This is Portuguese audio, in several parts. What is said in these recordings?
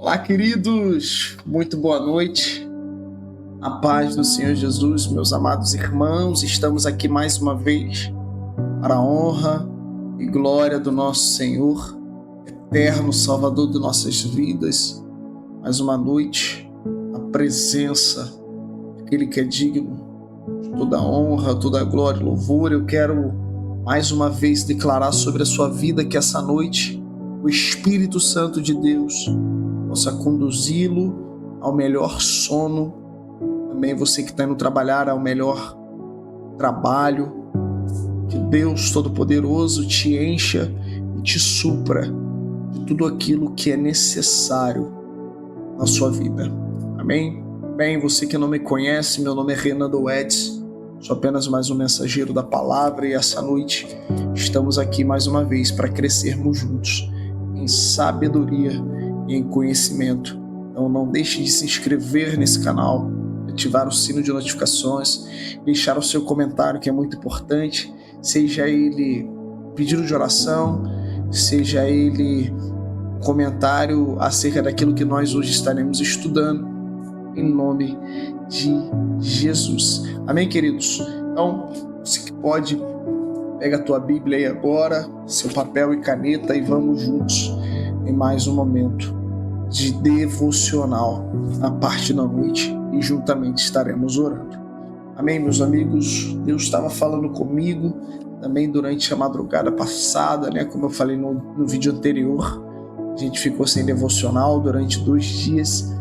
Olá, queridos! Muito boa noite. A paz do Senhor Jesus, meus amados irmãos, estamos aqui mais uma vez para a honra e glória do nosso Senhor, eterno Salvador de nossas vidas. Mais uma noite, a presença daquele que é digno de toda a honra, toda a glória e louvor. Eu quero mais uma vez declarar sobre a sua vida que essa noite o Espírito Santo de Deus possa conduzi-lo ao melhor sono. Também você que está indo trabalhar ao melhor trabalho. Que Deus Todo-Poderoso te encha e te supra de tudo aquilo que é necessário na sua vida. Amém? Bem, você que não me conhece, meu nome é Renan Doedes, sou apenas mais um mensageiro da palavra e essa noite estamos aqui mais uma vez para crescermos juntos em sabedoria e em conhecimento. Então não deixe de se inscrever nesse canal, ativar o sino de notificações, deixar o seu comentário, que é muito importante, seja ele pedido de oração, seja ele comentário acerca daquilo que nós hoje estaremos estudando, em nome de Jesus. Amém, queridos? Então, você que pode, pega a tua Bíblia aí agora, seu papel e caneta e vamos juntos em mais um momento de devocional na parte da noite e juntamente estaremos orando. Amém, meus amigos? Deus estava falando comigo também durante a madrugada passada, né? Como eu falei no vídeo anterior, a gente ficou sem devocional durante 2 dias,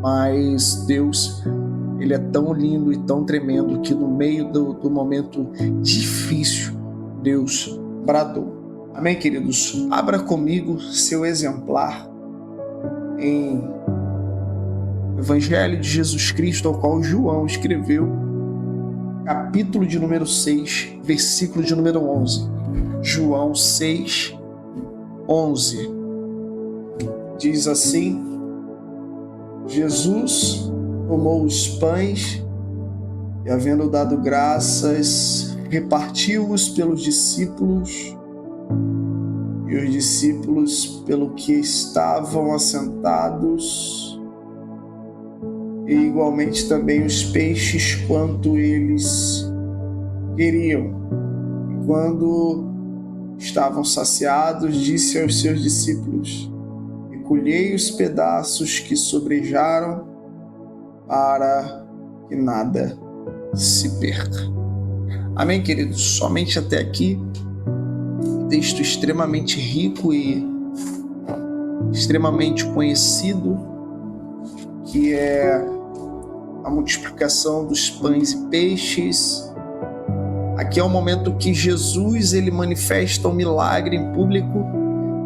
mas Deus, Ele é tão lindo e tão tremendo que no meio do momento difícil, Deus bradou. Amém, queridos? Abra comigo seu exemplar em Evangelho de Jesus Cristo, ao qual João escreveu, capítulo de número 6, versículo de número 11. João 6, 11. Diz assim: Jesus tomou os pães e, havendo dado graças, repartiu-os pelos discípulos, e os discípulos pelo que estavam assentados, e igualmente também os peixes quanto eles queriam. E quando estavam saciados, disse aos seus discípulos: recolhei os pedaços que sobrejaram, para que nada se perca. Amém, queridos? Somente até aqui, texto extremamente rico e extremamente conhecido, que é a multiplicação dos pães e peixes. Aqui é o momento que Jesus ele manifesta um milagre em público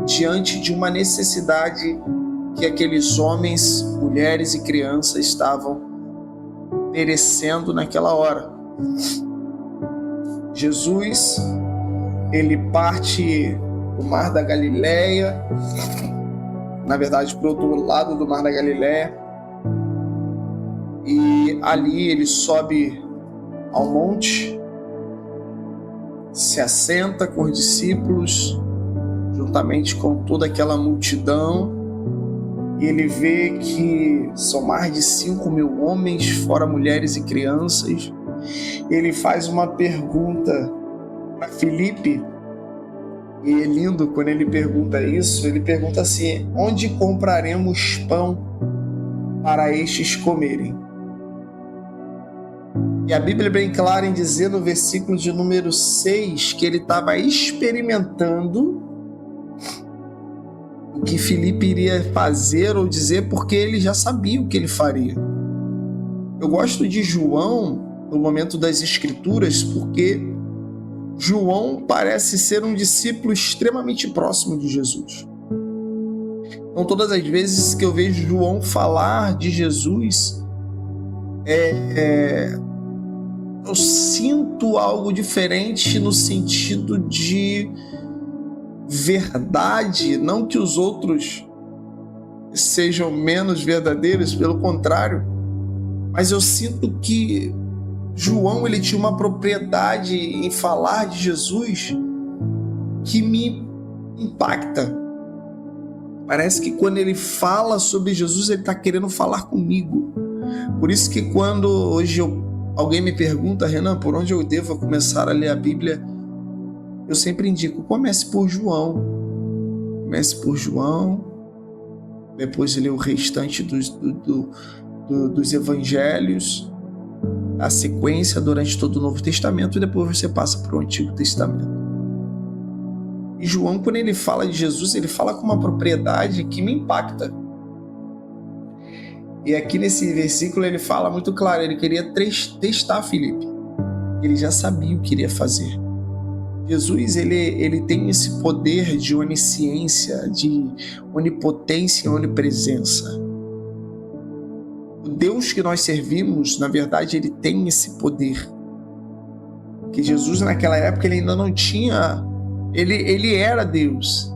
diante de uma necessidade que aqueles homens, mulheres e crianças estavam perecendo naquela hora. Jesus, ele parte do Mar da Galileia, na verdade para o outro lado do Mar da Galileia, e ali ele sobe ao monte, se assenta com os discípulos, juntamente com toda aquela multidão, e ele vê que são mais de 5.000 homens, fora mulheres e crianças. Ele faz uma pergunta para Filipe, e é lindo quando ele pergunta isso. Ele pergunta assim: onde compraremos pão para estes comerem? E a Bíblia é bem clara em dizer no versículo de número 6 que ele estava experimentando o que Filipe iria fazer ou dizer, porque ele já sabia o que ele faria. Eu gosto de João no momento das Escrituras, porque João parece ser um discípulo extremamente próximo de Jesus. Então, todas as vezes que eu vejo João falar de Jesus, eu sinto algo diferente no sentido de verdade, não que os outros sejam menos verdadeiros, pelo contrário, mas eu sinto que João ele tinha uma propriedade em falar de Jesus que me impacta. Parece que quando ele fala sobre Jesus, ele está querendo falar comigo. Por isso que quando hoje alguém me pergunta, Renan, por onde eu devo começar a ler a Bíblia? Eu sempre indico, comece por João. Comece por João, depois lê o restante dos evangelhos, a sequência durante todo o Novo Testamento, e depois você passa para o Antigo Testamento. E João, quando ele fala de Jesus, ele fala com uma propriedade que me impacta. E aqui nesse versículo ele fala muito claro, ele queria testar Filipe. Ele já sabia o que iria fazer. Jesus, ele tem esse poder de onisciência, de onipotência e onipresença. O Deus que nós servimos, na verdade, ele tem esse poder. Que Jesus, naquela época, ele ainda não tinha... Ele era Deus.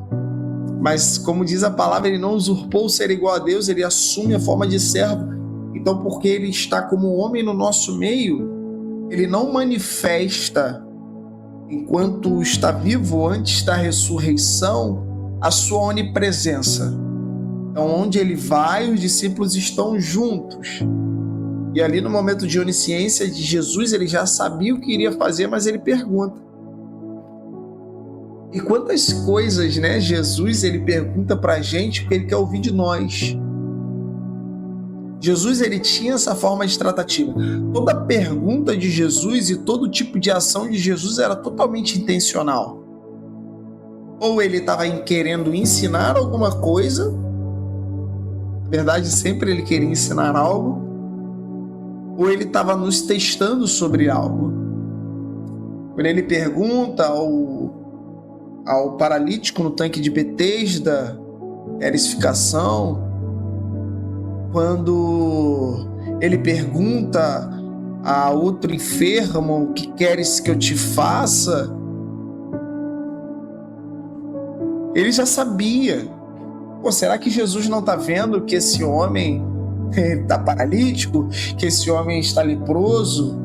Mas, como diz a palavra, ele não usurpou ser igual a Deus, ele assume a forma de servo. Então, porque ele está como homem no nosso meio, ele não manifesta, enquanto está vivo, antes da ressurreição, a sua onipresença. Então, onde ele vai, os discípulos estão juntos. E ali no momento de onisciência de Jesus, ele já sabia o que iria fazer, mas ele pergunta. E quantas coisas, né, Jesus, ele pergunta pra gente o que ele quer ouvir de nós. Jesus, ele tinha essa forma de tratativa. Toda pergunta de Jesus e todo tipo de ação de Jesus era totalmente intencional. Ou ele estava querendo ensinar alguma coisa, na verdade sempre ele queria ensinar algo, ou ele estava nos testando sobre algo. Quando ele pergunta ao paralítico no tanque de Betesda, erisficação, quando ele pergunta a outro enfermo, o que queres que eu te faça? Ele já sabia. Pô, será que Jesus não está vendo que esse homem está paralítico? Que esse homem está leproso?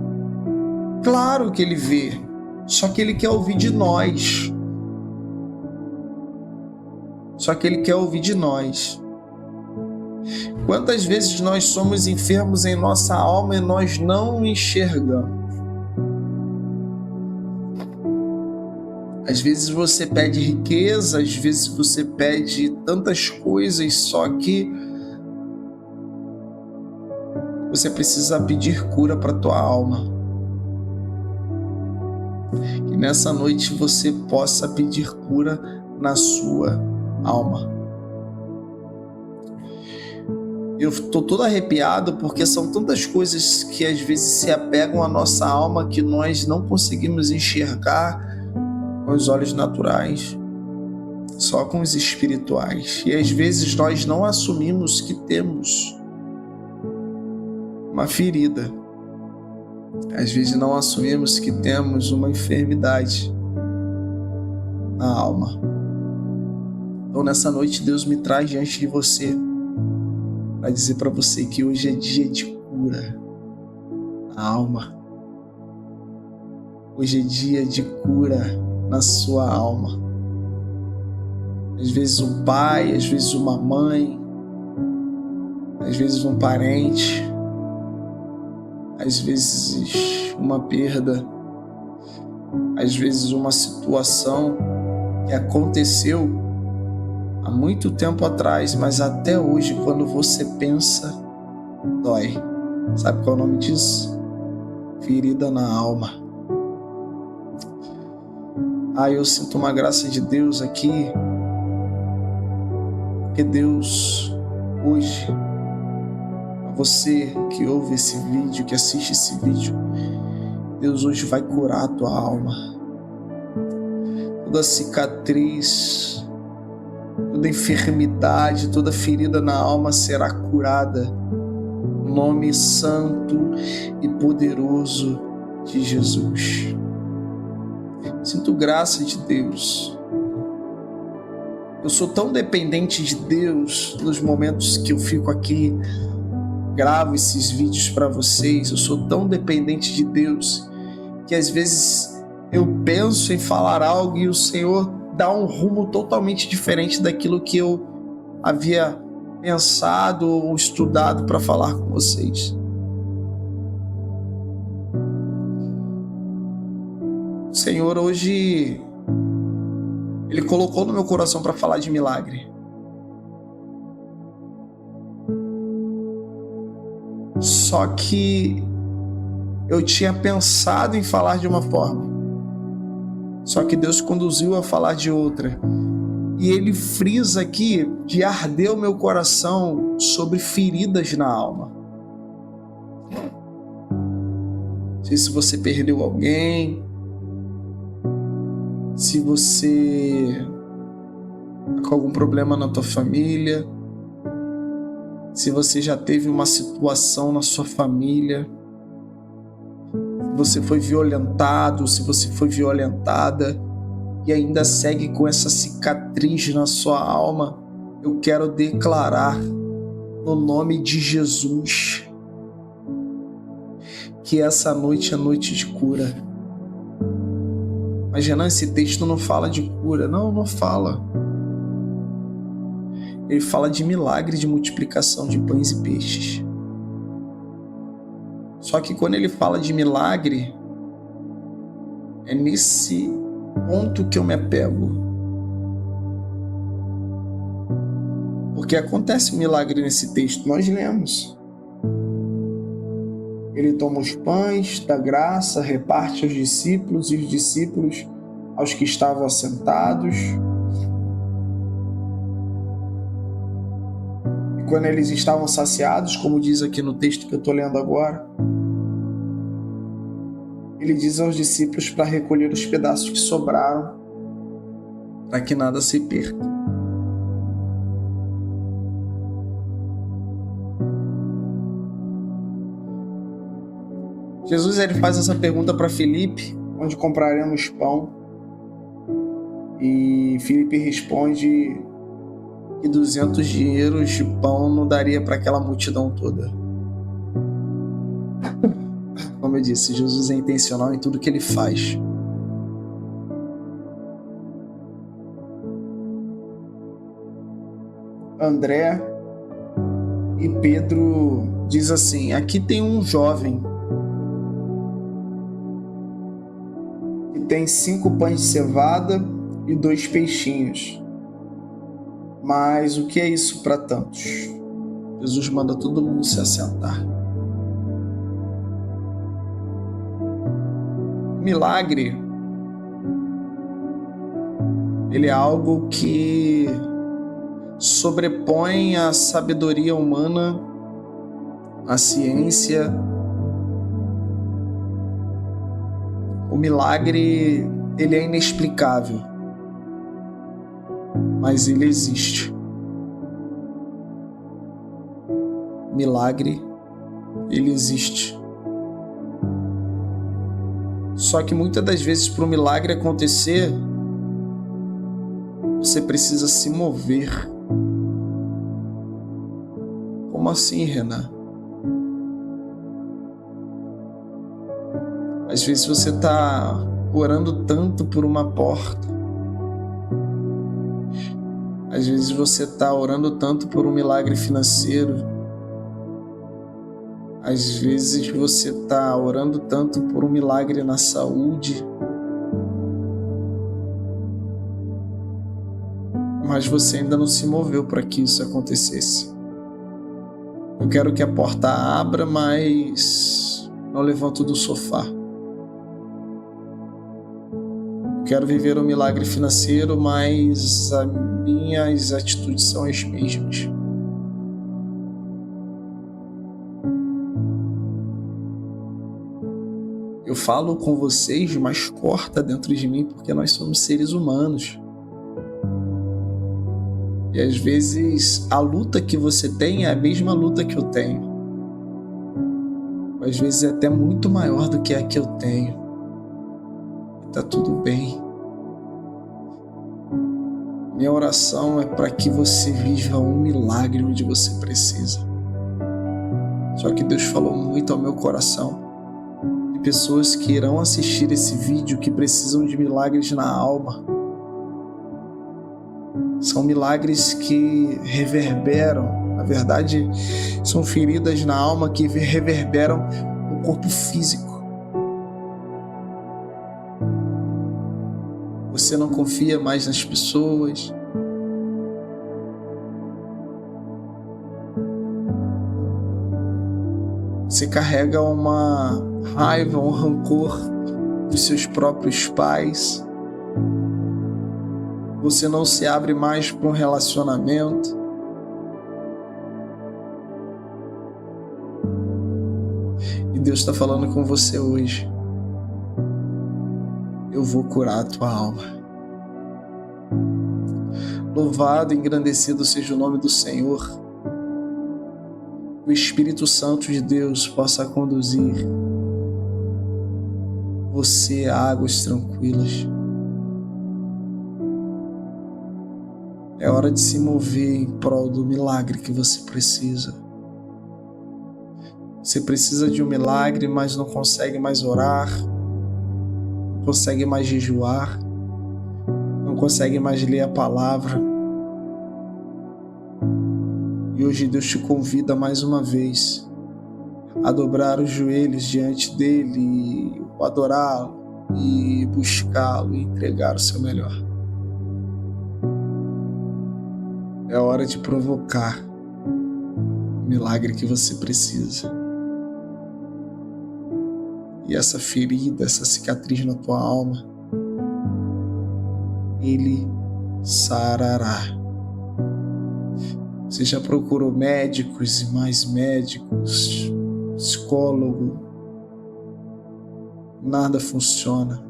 Claro que ele vê, só que ele quer ouvir de nós. Só que ele quer ouvir de nós. Quantas vezes nós somos enfermos em nossa alma e nós não enxergamos? Às vezes você pede riqueza, às vezes você pede tantas coisas, só que você precisa pedir cura para a tua alma. Que nessa noite você possa pedir cura na sua alma. Eu estou todo arrepiado porque são tantas coisas que às vezes se apegam à nossa alma que nós não conseguimos enxergar com os olhos naturais, só com os espirituais. E às vezes nós não assumimos que temos uma ferida. Às vezes não assumimos que temos uma enfermidade na alma. Então nessa noite Deus me traz diante de você para dizer para você que hoje é dia de cura na alma. Hoje é dia de cura na sua alma. Às vezes um pai, às vezes uma mãe, às vezes um parente, às vezes uma perda, às vezes uma situação que aconteceu há muito tempo atrás, mas até hoje, quando você pensa, dói. Sabe qual é o nome disso? Ferida na alma. Eu sinto uma graça de Deus aqui, porque Deus, hoje, você que ouve esse vídeo, que assiste esse vídeo, Deus hoje vai curar a tua alma. Toda cicatriz, toda enfermidade, toda ferida na alma será curada. No nome santo e poderoso de Jesus. Sinto graça de Deus. Eu sou tão dependente de Deus nos momentos que eu fico aqui, gravo esses vídeos para vocês. Eu sou tão dependente de Deus que às vezes eu penso em falar algo e o Senhor dá um rumo totalmente diferente daquilo que eu havia pensado ou estudado para falar com vocês. O Senhor hoje, Ele colocou no meu coração para falar de milagre. Só que eu tinha pensado em falar de uma forma. Só que Deus conduziu a falar de outra. E Ele frisa aqui de arder o meu coração sobre feridas na alma. Não sei se você perdeu alguém, se você está com algum problema na tua família, se você já teve uma situação na sua família, se você foi violentado, se você foi violentada e ainda segue com essa cicatriz na sua alma, eu quero declarar no nome de Jesus que essa noite é noite de cura. Mas Renan, esse texto não fala de cura. Não fala. Ele fala de milagre de multiplicação de pães e peixes. Só que quando ele fala de milagre, é nesse ponto que eu me apego. Porque acontece um milagre nesse texto, nós lemos. Ele toma os pães da graça, reparte aos discípulos e os discípulos aos que estavam assentados. E quando eles estavam saciados, como diz aqui no texto que eu estou lendo agora, ele diz aos discípulos para recolher os pedaços que sobraram, para que nada se perca. Jesus ele faz essa pergunta para Filipe, onde compraremos pão? E Filipe responde que 200 dinheiros de pão não daria para aquela multidão toda. Como eu disse, Jesus é intencional em tudo que ele faz. André e Pedro diz assim: aqui tem um jovem que tem 5 pães de cevada e 2 peixinhos. Mas o que é isso para tantos? Jesus manda todo mundo se assentar. Milagre, ele é algo que sobrepõe a sabedoria humana, a ciência. O milagre, ele é inexplicável, mas ele existe. Milagre, ele existe. Só que muitas das vezes, para o milagre acontecer, você precisa se mover. Como assim, Renan? Às vezes você está orando tanto por uma porta. Às vezes você está orando tanto por um milagre financeiro. Às vezes você está orando tanto por um milagre na saúde. Mas você ainda não se moveu para que isso acontecesse. Eu quero que a porta abra, mas não levanto do sofá. Eu quero viver um milagre financeiro, mas as minhas atitudes são as mesmas. Eu falo com vocês, mas corta dentro de mim, porque nós somos seres humanos. E às vezes a luta que você tem é a mesma luta que eu tenho. Às vezes é até muito maior do que a que eu tenho. E tá tudo bem. Minha oração é para que você viva um milagre onde você precisa. Só que Deus falou muito ao meu coração. Pessoas que irão assistir esse vídeo que precisam de milagres na alma. São milagres que reverberam, na verdade, são feridas na alma que reverberam o corpo físico. Você não confia mais nas pessoas. Você carrega uma raiva, um rancor dos seus próprios pais. Você não se abre mais para um relacionamento. E Deus está falando com você hoje. Eu vou curar a tua alma. Louvado e engrandecido seja o nome do Senhor. O Espírito Santo de Deus possa conduzir você a águas tranquilas. É hora de se mover em prol do milagre que você precisa. Você precisa de um milagre, mas não consegue mais orar, não consegue mais jejuar, não consegue mais ler a palavra. E hoje Deus te convida mais uma vez a dobrar os joelhos diante dele, o adorá-lo e buscá-lo e entregar o seu melhor. É hora de provocar o milagre que você precisa. E essa ferida, essa cicatriz na tua alma, Ele sarará. Você já procurou médicos e mais médicos, psicólogo, nada funciona.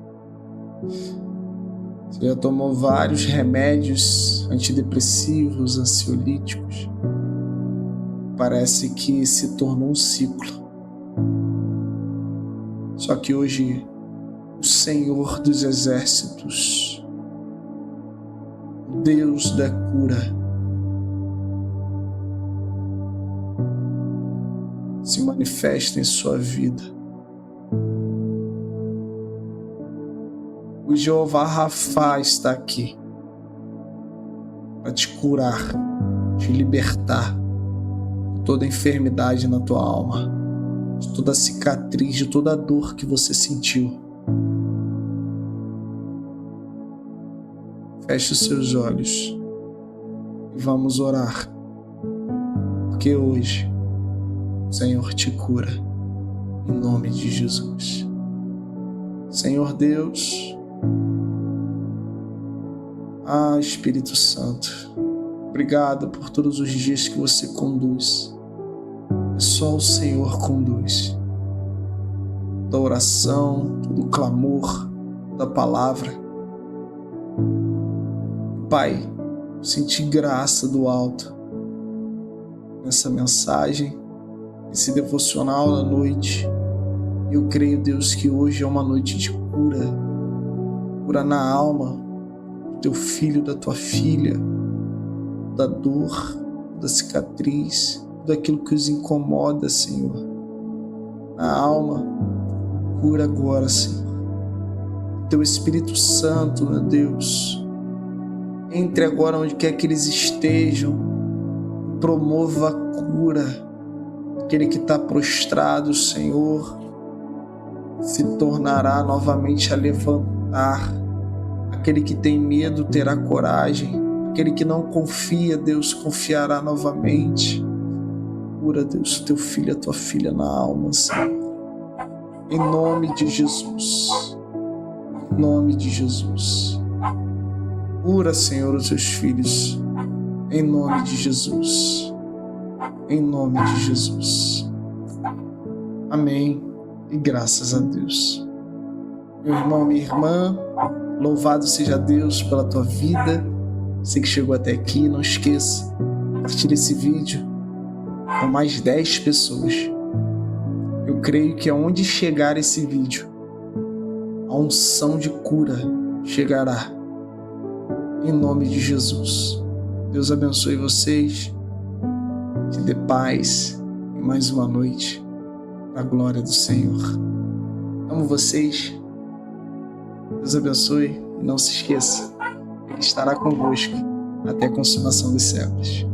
Você já tomou vários remédios antidepressivos, ansiolíticos. Parece que se tornou um ciclo. Só que hoje o Senhor dos Exércitos, o Deus da cura, se manifesta em sua vida. O Jeová Rafá está aqui para te curar, te libertar de toda enfermidade na tua alma, de toda cicatriz, de toda dor que você sentiu. Feche os seus olhos e vamos orar, porque hoje o Senhor te cura, em nome de Jesus. Senhor Deus, Espírito Santo, obrigado por todos os dias que você conduz. Só o Senhor conduz. Da oração, do clamor, da palavra. Pai, senti graça do alto nessa mensagem, esse devocional da noite. Eu creio, Deus, que hoje é uma noite de cura. Cura na alma do teu filho, da tua filha, da dor, da cicatriz, daquilo que os incomoda, Senhor. Na alma, cura agora, Senhor. Teu Espírito Santo, meu Deus, entre agora onde quer que eles estejam, promova a cura. Aquele que está prostrado, Senhor, se tornará novamente a levantar. Aquele que tem medo terá coragem. Aquele que não confia, Deus, confiará novamente. Cura, Deus, teu filho, a tua filha na alma, Senhor. Em nome de Jesus. Em nome de Jesus. Cura, Senhor, os teus filhos. Em nome de Jesus. Em nome de Jesus. Amém. E graças a Deus. Meu irmão, minha irmã, louvado seja Deus pela tua vida. Você que chegou até aqui, não esqueça, compartilhe esse vídeo com mais 10 pessoas. Eu creio que aonde chegar esse vídeo, a unção de cura chegará. Em nome de Jesus. Deus abençoe vocês. Te dê paz e mais uma noite para a glória do Senhor. Amo vocês. Deus abençoe e não se esqueça, Ele estará convosco até a consumação dos séculos.